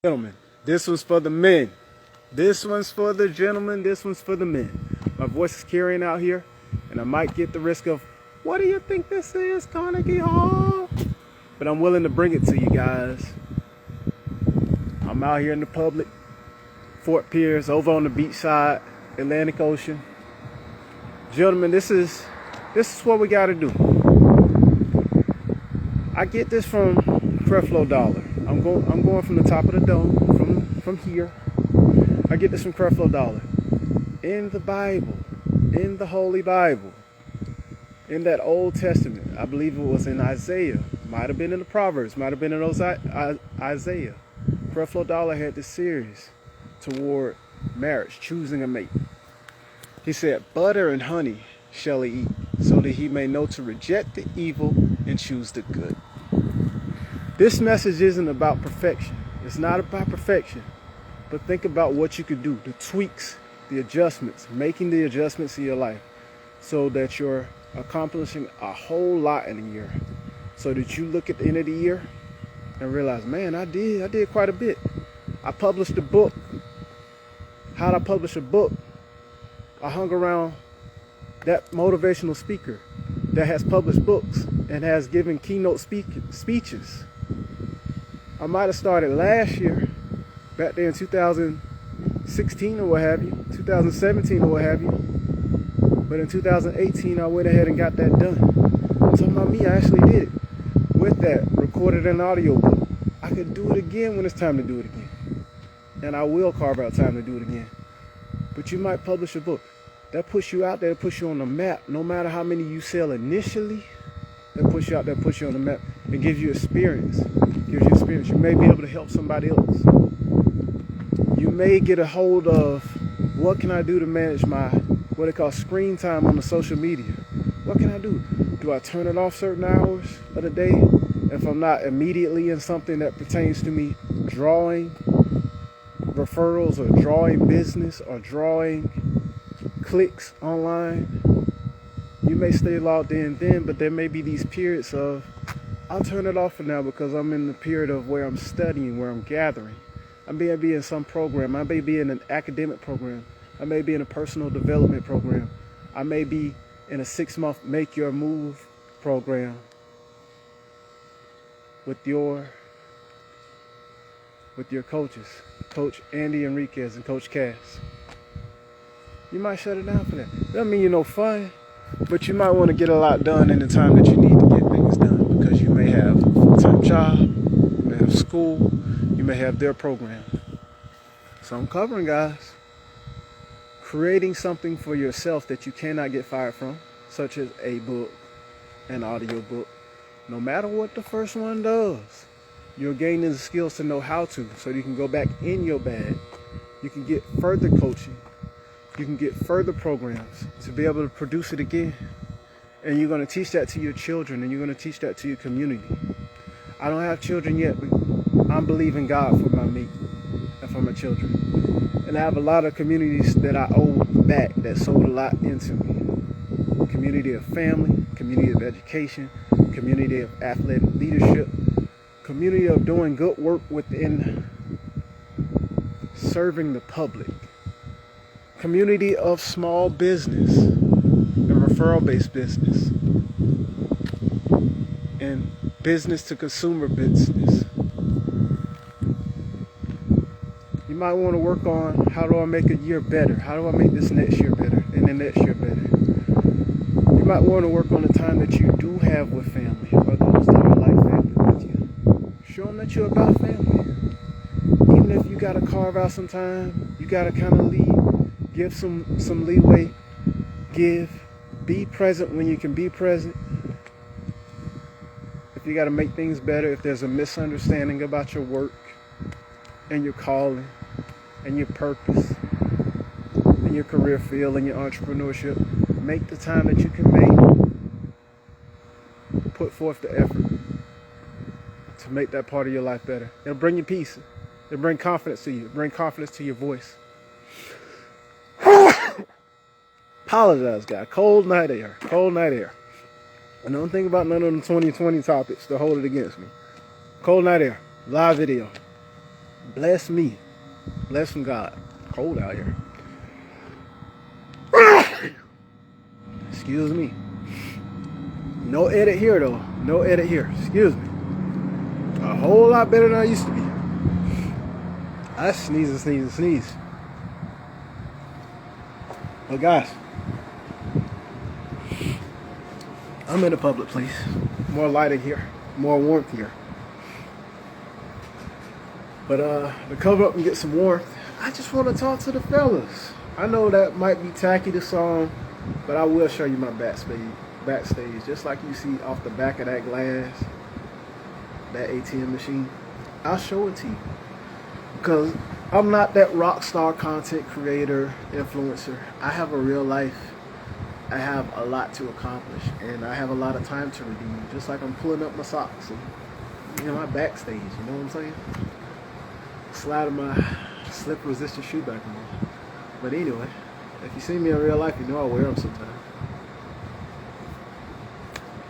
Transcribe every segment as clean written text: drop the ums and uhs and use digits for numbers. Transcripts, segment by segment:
Gentlemen, this one's for the men. This one's for the gentlemen. This one's for the men. My voice is carrying out here, and I might get the risk of, what do you think this is, Carnegie Hall? But I'm willing to bring it to you guys. I'm out here in the public, Fort Pierce, over on the beach side, Atlantic Ocean. Gentlemen, this is what we got to do. I get this from Creflo Dollar. I'm going from the top of the dome, from here. I get this from Creflo Dollar. In the Bible, in the Holy Bible, in that Old Testament, I believe it was in Isaiah, might have been in the Proverbs, might have been in those Isaiah. Creflo Dollar had this series toward marriage, choosing a mate. He said, butter and honey shall he eat, so that he may know to reject the evil and choose the good. This message isn't about perfection. It's not about perfection. But think about what you could do, the tweaks, the adjustments, making the adjustments in your life so that you're accomplishing a whole lot in a year. So that you look at the end of the year and realize, man, I did quite a bit. I published a book. How'd I publish a book? I hung around that motivational speaker that has published books and has given keynote speeches. I might have started last year, back there in 2016 or what have you, 2017 or what have you. But in 2018, I went ahead and got that done. I'm talking about me, I actually did it. With that, recorded an audio book. I could do it again when it's time to do it again. And I will carve out time to do it again. But you might publish a book. That puts you out there, puts you on the map. No matter how many you sell initially, that puts you out there, puts you on the map, and gives you experience. You may be able to help somebody else. You may get a hold of, what can I do to manage my, what they call screen time on the social media? What can I do? Do I turn it off certain hours of the day? If I'm not immediately in something that pertains to me drawing referrals or drawing business or drawing clicks online, you may stay logged in then, but there may be these periods of, I'll turn it off for now because I'm in the period of where I'm studying, where I'm gathering. I may be in some program. I may be in an academic program. I may be in a personal development program. I may be in a 6-month Make Your Move program with your coaches, Coach Andy Enriquez and Coach Cass. You might shut it down for that. Doesn't mean you're no fun, but you might want to get a lot done in the time that you need to get things done, because you may have a full-time job, you may have school, you may have their program. So I'm covering, guys. Creating something for yourself that you cannot get fired from, such as a book, an audio book. No matter what the first one does, you're gaining the skills to know how to, so you can go back in your bag. You can get further coaching. You can get further programs to be able to produce it again. And you're going to teach that to your children, and you're going to teach that to your community. I don't have children yet, but I'm believing God for my mate and for my children. And I have a lot of communities that I owe back that sold a lot into me. Community of family, community of education, community of athletic leadership, community of doing good work within serving the public, community of small business and referral-based business, and business to consumer business. You might want to work on, how do I make a year better? How do I make this next year better and the next year better? You might want to work on the time that you do have with family, or those that are like family with you. Show them that you're about family. Even if you got to carve out some time, you got to kind of leave. Give some leeway. Be present when you can be present. If you got to make things better, if there's a misunderstanding about your work and your calling and your purpose and your career field and your entrepreneurship, make the time that you can make. Put forth the effort to make that part of your life better. It'll bring you peace. It'll bring confidence to you. It'll bring confidence to your voice. Apologize, guys. Cold night air. And don't think about none of the 2020 topics to hold it against me. Cold night air. Live video. Bless me. Bless from God. Cold out here. Excuse me. No edit here though. No edit here. Excuse me. A whole lot better than I used to be. I sneeze and sneeze and sneeze. But guys, I'm in a public place. More lighting here. More warmth here. But to cover up and get some warmth, I just want to talk to the fellas. I know that might be tacky, the song, but I will show you my backstage. Just like you see off the back of that glass, that ATM machine. I'll show it to you. Because I'm not that rock star content creator, influencer. I have a real life. I have a lot to accomplish. And I have a lot of time to redeem. Just like I'm pulling up my socks and my backstage. You know what I'm saying? Sliding my slip resistant shoe back on. But anyway, if you see me in real life, you know I wear them sometimes.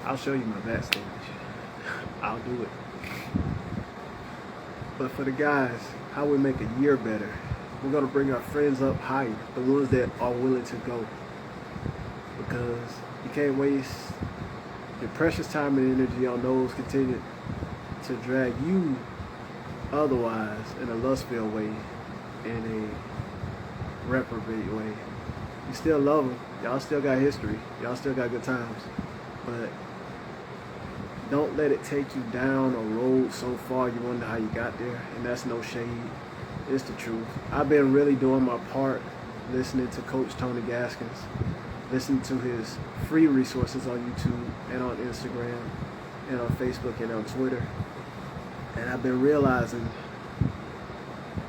I'll show you my backstage. I'll do it. But for the guys, how we make a year better, we're going to bring our friends up higher, the ones that are willing to go. Because you can't waste your precious time and energy on those continue to drag you otherwise in a lust-filled way, in a reprobate way. You still love them. Y'all still got history. Y'all still got good times. But don't let it take you down a road so far you wonder how you got there. And that's no shade. It's the truth. I've been really doing my part, listening to Coach Tony Gaskins, listening to his free resources on YouTube and on Instagram and on Facebook and on Twitter. And I've been realizing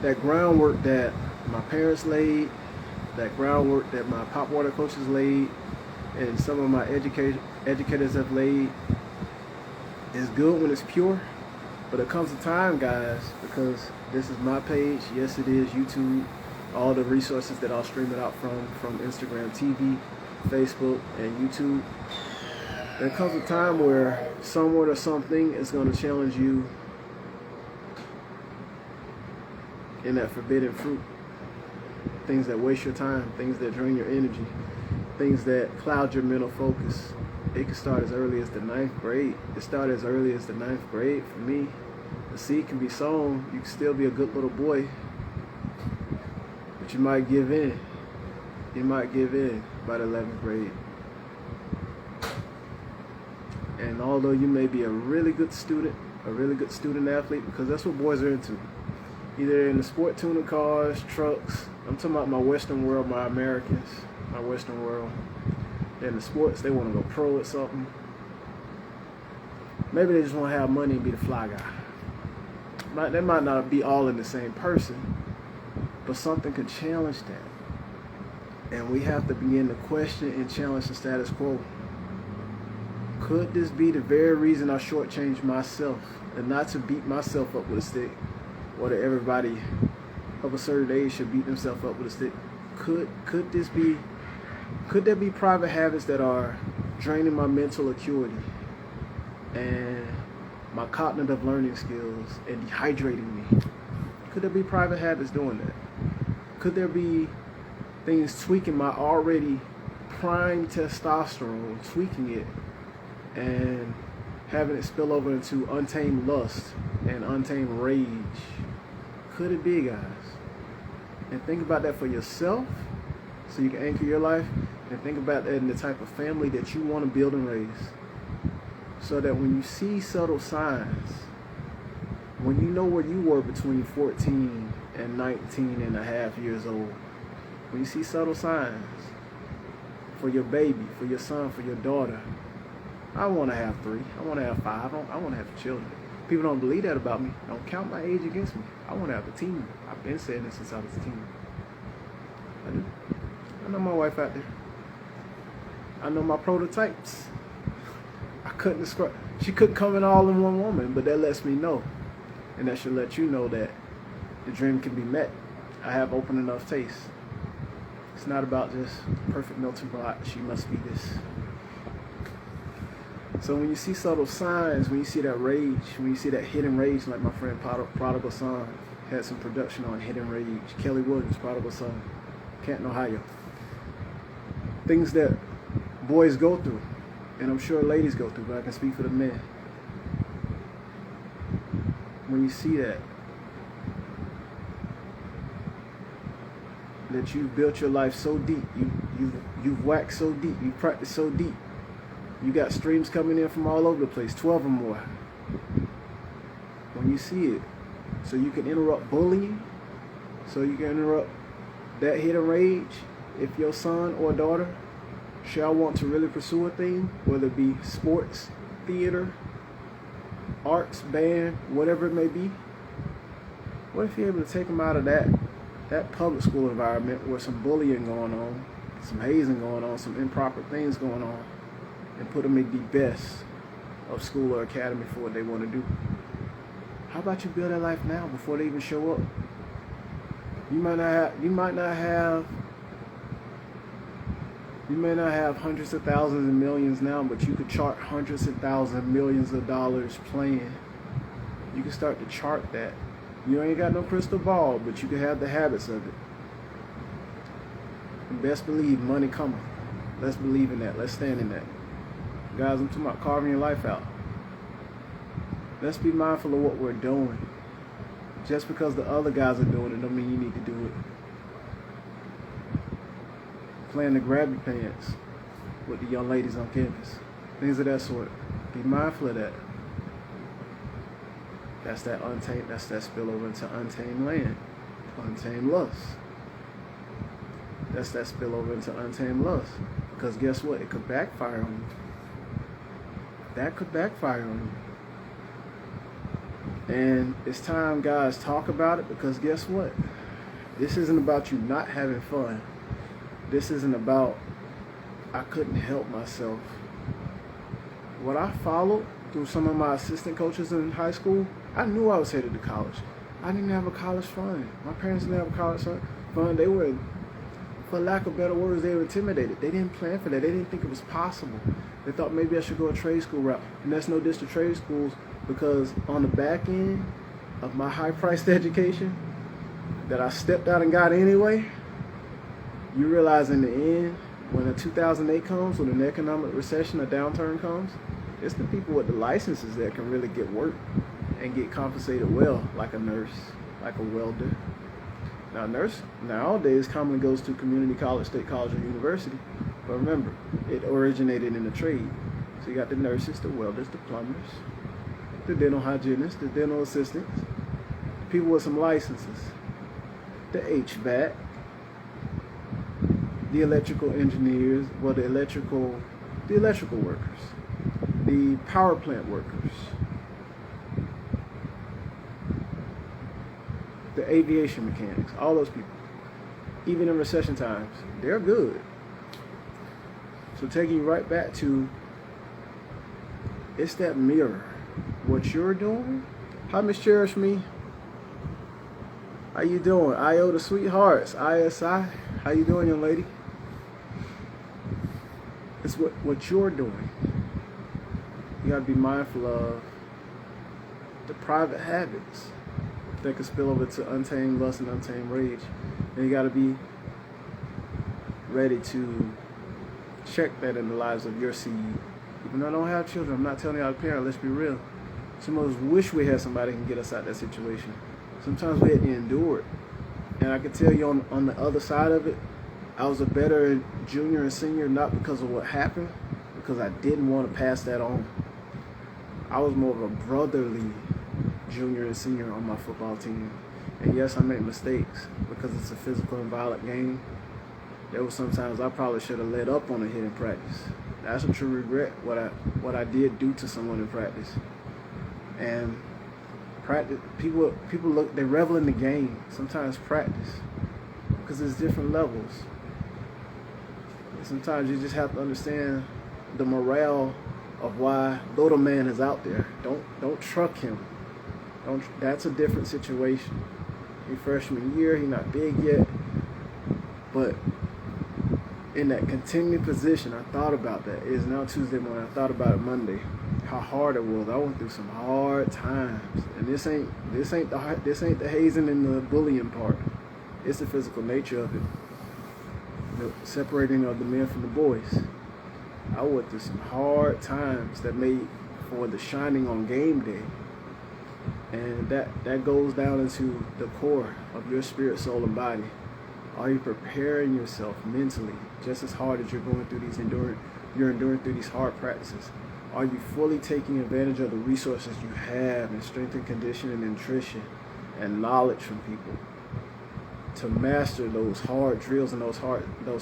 that groundwork that my parents laid, that groundwork that my pop water coaches laid, and some of my educators have laid is good when it's pure. But it comes a time, guys, because this is my page. Yes, it is YouTube. All the resources that I'll stream it out from Instagram TV, Facebook, and YouTube. There comes a time where someone or something is going to challenge you in that forbidden fruit. Things that waste your time, things that drain your energy, things that cloud your mental focus. It can start as early as the 9th grade. It started as early as the 9th grade for me. The seed can be sown. You can still be a good little boy, but you might give in. You might give in by the 11th grade. And although you may be a really good student athlete, because that's what boys are into. Either in the sport tuning cars, trucks. I'm talking about my Western world, my Americans, my Western world. In the sports, they want to go pro at something. Maybe they just want to have money and be the fly guy. They might not be all in the same person, but something could challenge that. And we have to begin to question and challenge the status quo. Could this be the very reason I shortchanged myself? And not to beat myself up with a stick, or that everybody of a certain age should beat themselves up with a stick. Could there be private habits that are draining my mental acuity and my cognitive learning skills and dehydrating me? Could there be private habits doing that? Could there be things tweaking my already prime testosterone, tweaking it and having it spill over into untamed lust and untamed rage? Could it be, guys? And think about that for yourself so you can anchor your life, and think about that in the type of family that you want to build and raise, so that when you see subtle signs, when you know where you were between 14 and 19 and a half years old, when you see subtle signs for your baby, for your son, for your daughter, I want to have 3, I want to have 5, I want to have children. People don't believe that about me. Don't count my age against me. I want to have a team. I've been saying this since I was a teen. I do. I know my wife out there. I know my prototypes. I couldn't describe. She couldn't come in all in one woman, but that lets me know. And that should let you know that the dream can be met. I have open enough taste. It's not about just perfect melting pot. She must be this. So when you see subtle signs, when you see that rage, when you see that hidden rage like my friend Prodigal Son, Had some production on Hidden Rage. Kelly Williams, Prodigal Son, Canton, Ohio. Things that boys go through, and I'm sure ladies go through, but I can speak for the men. When you see that you've built your life so deep, you've waxed so deep, you've practiced so deep, you got streams coming in from all over the place, 12 or more. When you see it, so you can interrupt bullying, so you can interrupt that hidden rage, if your son or daughter shall want to really pursue a thing, whether it be sports, theater, arts, band, whatever it may be, what if you're able to take them out of that public school environment where some bullying going on, some hazing going on, some improper things going on, and put them in the best of school or academy for what they want to do? How about you build that life now before they even show up? You may not have hundreds of thousands and millions now, but you could chart hundreds of thousands, millions of dollars playing. You can start to chart that. You ain't got no crystal ball, but you can have the habits of it. And best believe money coming. Let's believe in that. Let's stand in that. Guys, I'm talking about carving your life out. Let's be mindful of what we're doing. Just because the other guys are doing it don't mean you need to do it. Playing the grab your pants with the young ladies on campus. Things of that sort. Be mindful of that. That's that untamed, that's that spillover into untamed land. Untamed lust. That's that spillover into untamed lust. Because guess what? It could backfire on you. That could backfire on you. And it's time guys talk about it, because guess what? This isn't about you not having fun. This isn't about I couldn't help myself. What I followed through some of my assistant coaches in high school, I knew I was headed to college. I didn't have a college fund. My parents didn't have a college fund. They were, for lack of better words, they were intimidated. They didn't plan for that. They didn't think it was possible. They thought maybe I should go a trade school route. And that's no diss to trade schools, because on the back end of my high-priced education that I stepped out and got anyway, you realize in the end, when the 2008 comes, when an economic recession, a downturn comes, it's the people with the licenses that can really get work and get compensated well, like a nurse, like a welder. Now, a nurse nowadays commonly goes to community college, state college, or university. But remember, it originated in the trade. So you got the nurses, the welders, the plumbers, the dental hygienists, the dental assistants, people with some licenses, the HVAC, the electrical engineers, well, the electrical workers, the power plant workers, the aviation mechanics, all those people, even in recession times, they're good. So taking you right back to, it's that mirror. What you're doing. Hi, Miss Cherish Me. How you doing? IO the Sweethearts, ISI. How you doing, young lady? It's what you're doing. You gotta be mindful of the private habits that can spill over to untamed lust and untamed rage. And you gotta be ready to check that in the lives of your seed. Even though I don't have children, I'm not telling y'all to parent, let's be real. Some of us wish we had somebody who can get us out of that situation. Sometimes we had to endure it. And I can tell you on the other side of it, I was a better junior and senior, not because of what happened, because I didn't want to pass that on. I was more of a brotherly junior and senior on my football team. And yes, I made mistakes because it's a physical and violent game. There were sometimes I probably should have let up on a hit in practice. That's a true regret, what I did do to someone in practice. And practice, people look, they revel in the game. Sometimes practice, because there's different levels. And sometimes you just have to understand the morale of why little man is out there. Don't truck him. That's a different situation. He freshman year, he not big yet, but in that continued position, I thought about that. It is now Tuesday morning. I thought about it Monday. how hard it was. I went through some hard times, and this ain't the hazing and the bullying part. It's the physical nature of it, the separating of the men from the boys. I went through some hard times that made for the shining on game day, and that goes down into the core of your spirit, soul, and body. Are you preparing yourself mentally just as hard as you're going through you're enduring through these hard practices? Are you fully taking advantage of the resources you have in strength and conditioning and nutrition and knowledge from people to master those hard drills and those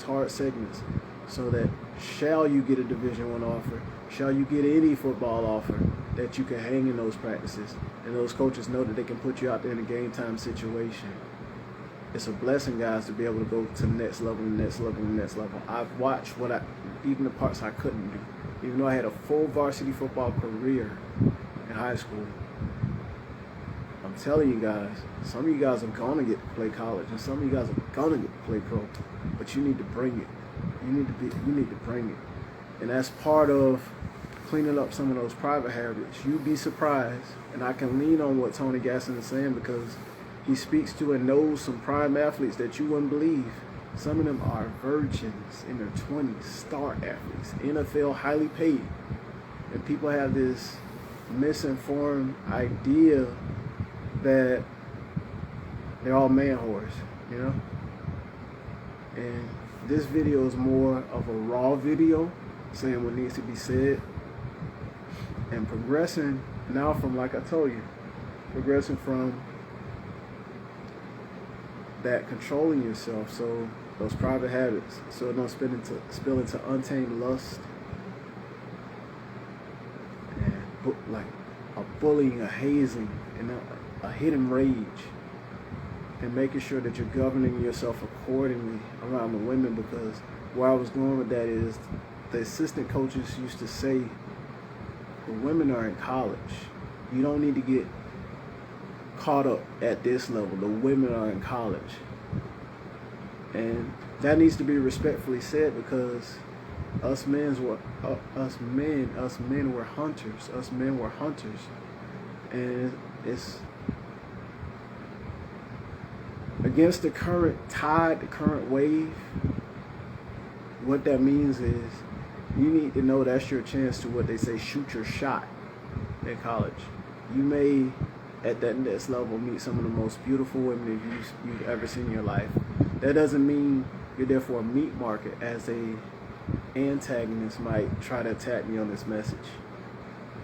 hard segments, so that shall you get a Division I offer, shall you get any football offer, that you can hang in those practices and those coaches know that they can put you out there in a game time situation? It's a blessing, guys, to be able to go to the next level, the next level, the next level. I've watched even the parts I couldn't do. Even though I had a full varsity football career in high school, I'm telling you guys, some of you guys are gonna get to play college, and some of you guys are gonna get to play pro. But you need to bring it. You need to bring it, and that's part of cleaning up some of those private habits. You'd be surprised, and I can lean on what Tony Gasson is saying because he speaks to and knows some prime athletes that you wouldn't believe. Some of them are virgins in their 20s, star athletes, NFL highly paid. And people have this misinformed idea that they're all man whores, you know? And this video is more of a raw video, saying what needs to be said. And progressing now from, like I told you, progressing from that controlling yourself, so those private habits, so it don't spill into untamed lust and like a bullying, a hazing, and a hidden rage, and making sure that you're governing yourself accordingly around the women. Because where I was going with that is the assistant coaches used to say, the women are in college. You don't need to get caught up at this level. The women are in college. And that needs to be respectfully said, because us men were hunters. Us men were hunters. And it's against the current tide, the current wave. What that means is you need to know that's your chance to, what they say, shoot your shot in college. You may, at that next level, meet some of the most beautiful women that you've ever seen in your life. That doesn't mean you're there for a meat market, as a antagonist might try to attack me on this message.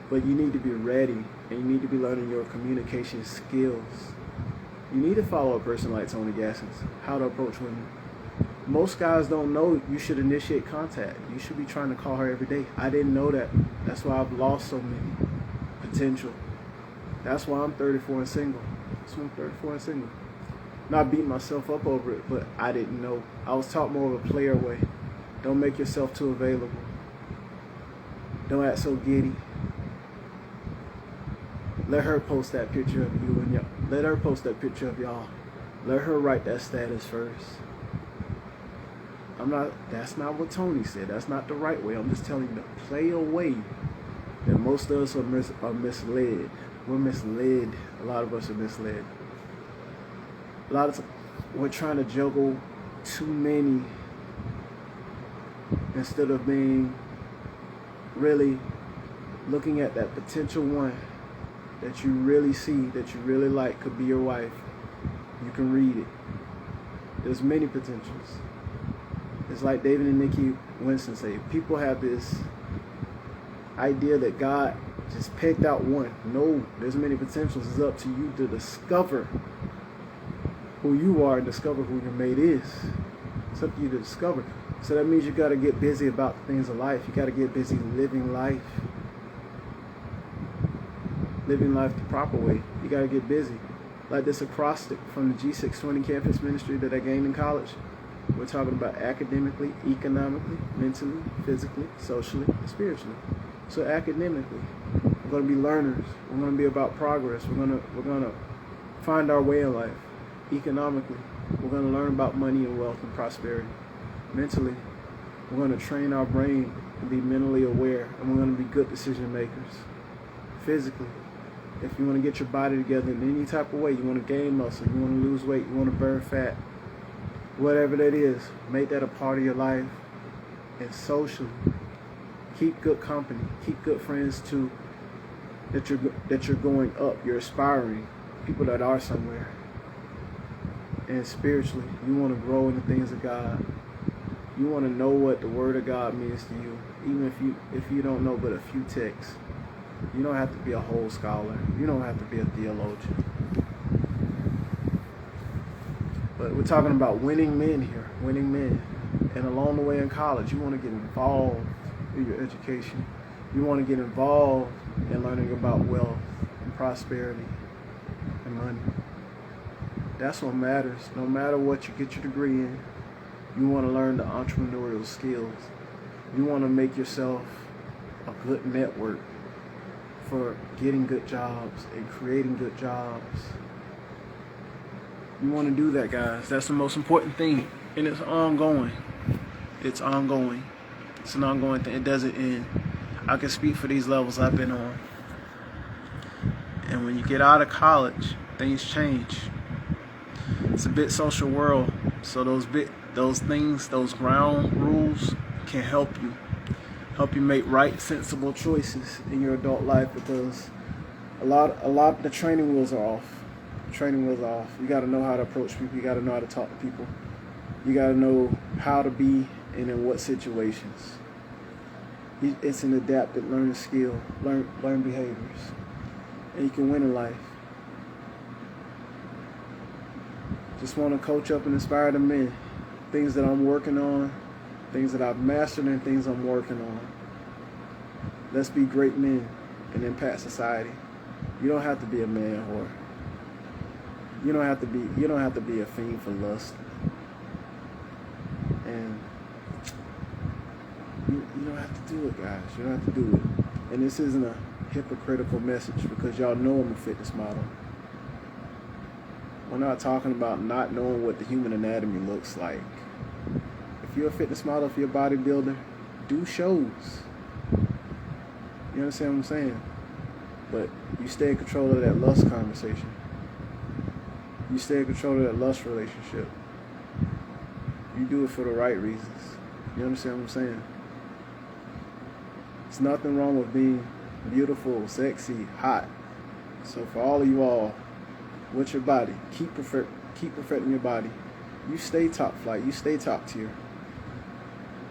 But you need to be ready, and you need to be learning your communication skills. You need to follow a person like Tony Gasson's, how to approach women. Most guys don't know you should initiate contact. You should be trying to call her every day. I didn't know that. That's why I've lost so many potential. That's why I'm 34 and single. That's why I'm 34 and single. Not beating myself up over it, but I didn't know. I was taught more of a player way. Don't make yourself too available. Don't act so giddy. Let her post that picture of you and y'all. Let her post that picture of y'all. Let her write that status first. That's not what Tony said. That's not the right way. I'm just telling you to play a way that most of us are misled. We're misled. A lot of us are misled. A lot of times we're trying to juggle too many instead of being really looking at that potential one that you really see, that you really like, could be your wife. You can read it. There's many potentials. It's like David and Nikki Winston say, people have this idea that God just picked out one. No, there's many potentials. It's up to you to discover who you are and discover who your mate is. It's up to you to discover. So that means you got to get busy about the things of life. You got to get busy living life. Living life the proper way. You got to get busy. Like this acrostic from the G620 campus ministry that I gained in college. We're talking about academically, economically, mentally, physically, socially, and spiritually. So academically, we're going to be learners. We're going to be about progress. We're going to find our way in life. Economically, we're going to learn about money and wealth and prosperity. Mentally, we're going to train our brain to be mentally aware, and we're going to be good decision makers. physically, if you want to get your body together in any type of way, you want to gain muscle, you want to lose weight, you want to burn fat, whatever that is, make that a part of your life. And socially, keep good company, keep good friends too, that you're going up, you're aspiring, people that are somewhere. And spiritually, you want to grow in the things of God. You want to know what the Word of God means to you, even if you don't know but a few texts. You don't have to be a whole scholar. You don't have to be a theologian. But we're talking about winning men here, winning men. And along the way in college, you want to get involved in your education. You want to get involved in learning about wealth and prosperity and money. That's what matters. No matter what you get your degree in, you want to learn the entrepreneurial skills. You want to make yourself a good network for getting good jobs and creating good jobs. You want to do that, guys. That's the most important thing. And it's ongoing. It's ongoing. It's an ongoing thing. It doesn't end. I can speak for these levels I've been on. And when you get out of college, things change. It's a bit social world. So those things, those ground rules can help you make right, sensible choices in your adult life, because a lot of the training wheels are off. Training wheels are off. You got to know how to approach people. You got to know how to talk to people. You got to know how to be and in what situations. It's an adapted learning skill, learn behaviors, and you can win in life. Just want to coach up and inspire the men. Things that I'm working on, things that I've mastered, and things I'm working on. Let's be great men and impact society. You don't have to be a man whore. You don't have to be a fiend for lust. And you don't have to do it, guys. You don't have to do it. And this isn't a hypocritical message, because y'all know I'm a fitness model. We're not talking about not knowing what the human anatomy looks like. If you're a fitness model, if you're a bodybuilder, do shows. You understand what I'm saying? But you stay in control of that lust conversation. You stay in control of that lust relationship. You do it for the right reasons. You understand what I'm saying? There's nothing wrong with being beautiful, sexy, hot. So for all of you all, with your body, keep perfecting your body. You stay top flight. You stay top tier.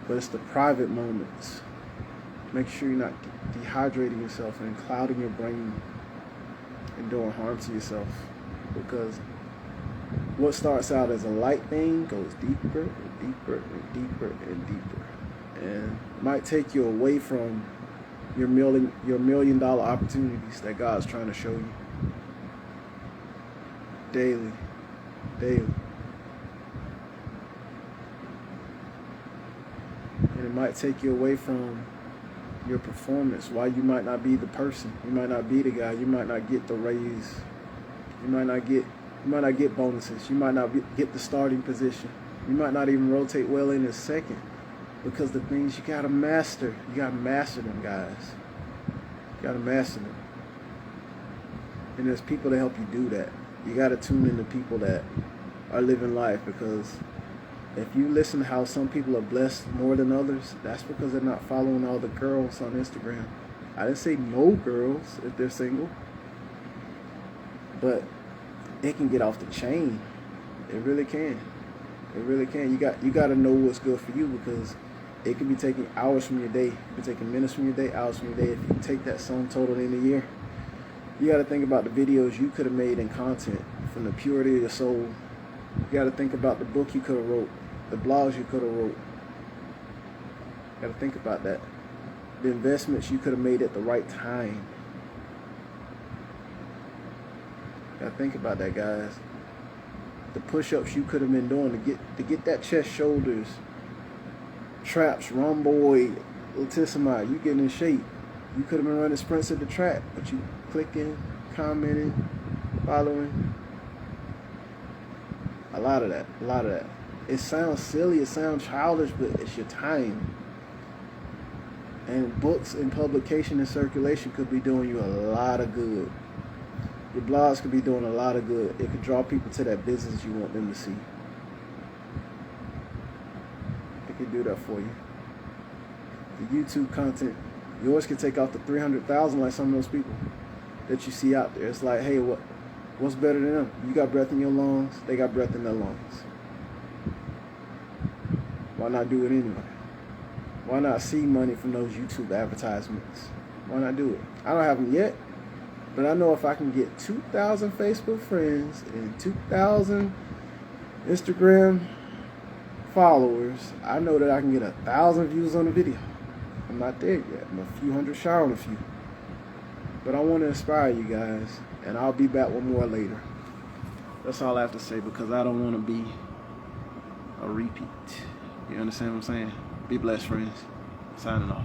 But it's the private moments. Make sure you're not dehydrating yourself and clouding your brain and doing harm to yourself. Because what starts out as a light thing goes deeper and deeper and deeper and deeper. And might take you away from your $1 million opportunities that God's trying to show you. Daily. And it might take you away from your performance. Why you might not be the person. You might not be the guy. You might not get the raise. You might not get bonuses. You might not get the starting position. You might not even rotate well in a second, because the things you gotta master. You gotta master them, guys. You gotta master them. And there's people to help you do that. You gotta tune in to people that are living life, because if you listen to how some people are blessed more than others, that's because they're not following all the girls on Instagram. I didn't say no girls if they're single, but it can get off the chain. It really can. It really can. You got to know what's good for you, because it can be taking hours from your day. It can be taking minutes from your day, hours from your day. If you take that sum total in a year, you got to think about the videos you could have made in content from the purity of your soul. You got to think about the book you could have wrote, the blogs you could have wrote. You got to think about that. The investments you could have made at the right time. You got to think about that, guys. The push-ups you could have been doing to get that chest, shoulders, traps, rhomboid, latissimus. You getting in shape. You could have been running sprints at the track, but you clicking, commenting, following. A lot of that. It sounds silly, it sounds childish, but it's your time. And books and publication and circulation could be doing you a lot of good. Your blogs could be doing a lot of good. It could draw people to that business you want them to see. It could do that for you. The YouTube content, yours could take out the 300,000 like some of those people that you see out there. It's like, hey, what's better than them? You got breath in your lungs, they got breath in their lungs. Why not do it anyway? Why not see money from those YouTube advertisements? Why not do it? I don't have them yet, but I know if I can get 2,000 Facebook friends and 2,000 Instagram followers, I know that I can get 1,000 views on a video. I'm not there yet. I'm a few hundred shy on a few. But I want to inspire you guys, and I'll be back with more later. That's all I have to say, because I don't want to be a repeat. You understand what I'm saying? Be blessed, friends. Signing off.